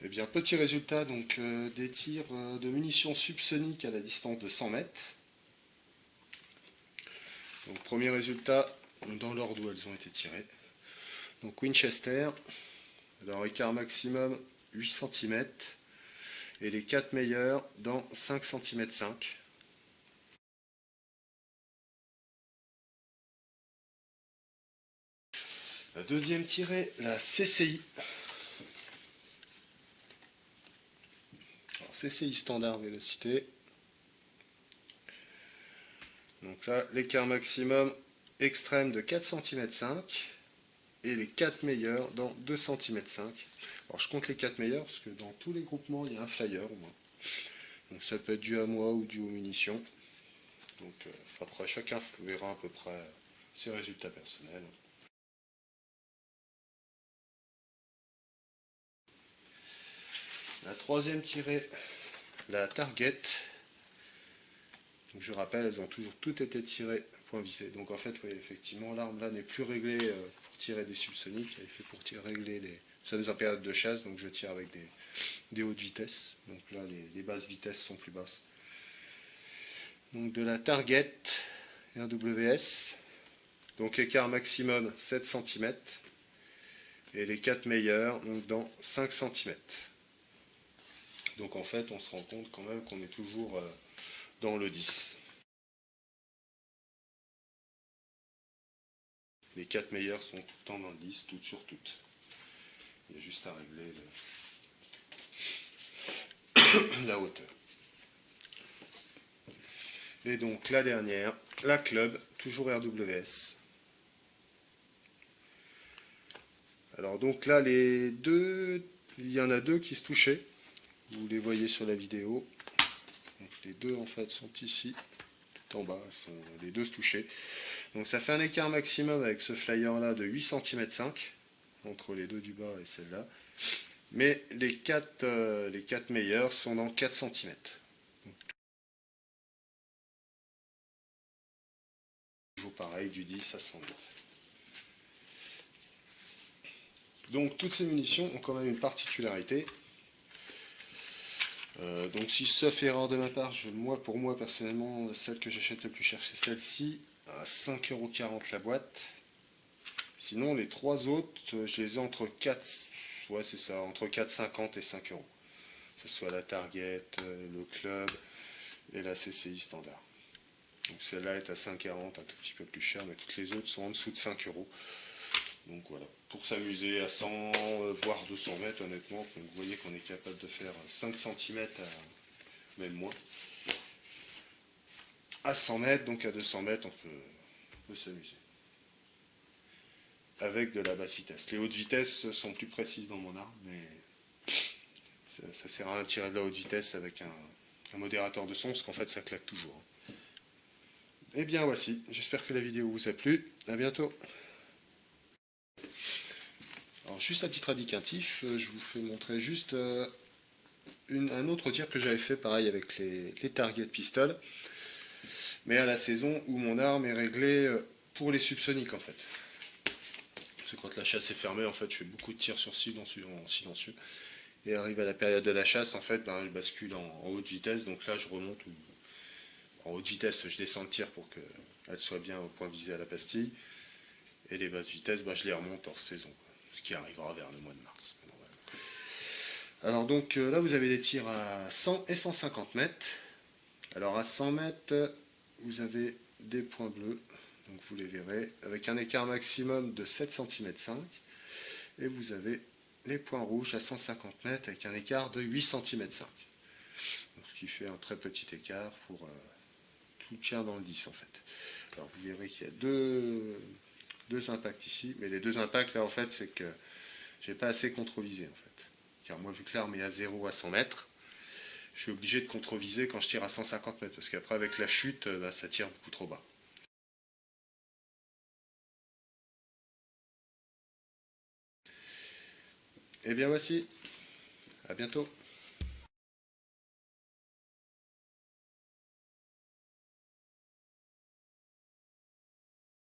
Eh bien, petit résultat donc des tirs de munitions subsoniques à la distance de 100 mètres. Donc, premier résultat dans l'ordre où elles ont été tirées. Donc, Winchester, alors écart maximum 8 cm et les 4 meilleurs dans 5 cm 5. La deuxième tirée, la CCI. Alors, CCI standard vélocité. Donc là, l'écart maximum extrême de 4 cm 5 et les 4 meilleurs dans 2 cm 5. Alors je compte les 4 meilleurs parce que dans tous les groupements, il y a un flyer au moins. Donc ça peut être dû à moi ou dû aux munitions. Donc après, chacun verra à peu près ses résultats personnels. La troisième tirée, la target. Donc je rappelle, elles ont toujours toutes été tirées point visé. Donc en fait, oui, effectivement, l'arme là n'est plus réglée pour tirer des subsoniques, elle est faite pour régler les. Nous sommes en période de chasse, donc je tire avec des hautes vitesses. Donc là, les basses vitesses sont plus basses. Donc de la target RWS, donc écart maximum 7 cm et les 4 meilleurs donc dans 5 cm. Donc en fait, on se rend compte quand même qu'on est toujours dans le 10. Les 4 meilleurs sont tout le temps dans le 10, toutes sur toutes. Il y a juste à régler la hauteur. Et donc la dernière, la club, toujours RWS. Alors donc là, il y en a deux qui se touchaient. Vous les voyez sur la vidéo. Donc les deux en fait sont ici, tout en bas, les deux se touchaient. Donc ça fait un écart maximum avec ce flyer là de 8 cm 5 entre les deux du bas et celle-là. Mais les 4 meilleurs sont dans 4 cm. Donc, toujours pareil, du 10 à 100 mètres. Donc toutes ces munitions ont quand même une particularité. Donc si sauf erreur de ma part, pour moi personnellement, celle que j'achète le plus cher c'est celle-ci, à 5,40€ la boîte. Sinon les trois autres, je les ai entre 4, ouais c'est ça, entre 4,50 et 5€. Que ce soit la Target, le Club et la CCI standard. Donc celle-là est à 5,40, un tout petit peu plus cher, mais toutes les autres sont en dessous de 5€. Donc voilà, pour s'amuser à 100 voire 200 mètres honnêtement, donc vous voyez qu'on est capable de faire 5 cm à même moins. À 100 mètres, donc à 200 mètres, on peut s'amuser. Avec de la basse vitesse. Les hautes vitesses sont plus précises dans mon arme, mais ça sert à rien de tirer de la haute vitesse avec un modérateur de son, parce qu'en fait ça claque toujours. Et bien voici, j'espère que la vidéo vous a plu, à bientôt. Alors juste à titre indicatif, je vous fais montrer juste un autre tir que j'avais fait pareil avec les target pistoles, mais à la saison où mon arme est réglée pour les subsoniques en fait. Parce que quand la chasse est fermée, en fait, je fais beaucoup de tirs sur cible en silencieux. Et arrive à la période de la chasse, en fait, je bascule en haute vitesse. Donc là, je remonte en haute vitesse, je descends le tir pour qu'elle soit bien au point visé à la pastille. Et les basses vitesses, je les remonte hors saison, ce qui arrivera vers le mois de mars. Alors donc là, vous avez des tirs à 100 et 150 mètres. Alors à 100 mètres, vous avez des points bleus. Donc vous les verrez, avec un écart maximum de 7 cm 5. Et vous avez les points rouges à 150 mètres avec un écart de 8 cm 5. Donc, ce qui fait un très petit écart pour tout tir dans le 10 en fait. Alors vous verrez qu'il y a deux impacts ici, mais les deux impacts là en fait c'est que j'ai pas assez contrvisé en fait. Car moi vu que l'arme est à 0 à 100 mètres, je suis obligé de contreviser quand je tire à 150 mètres, parce qu'après avec la chute, ça tire beaucoup trop bas. Et bien voici, à bientôt.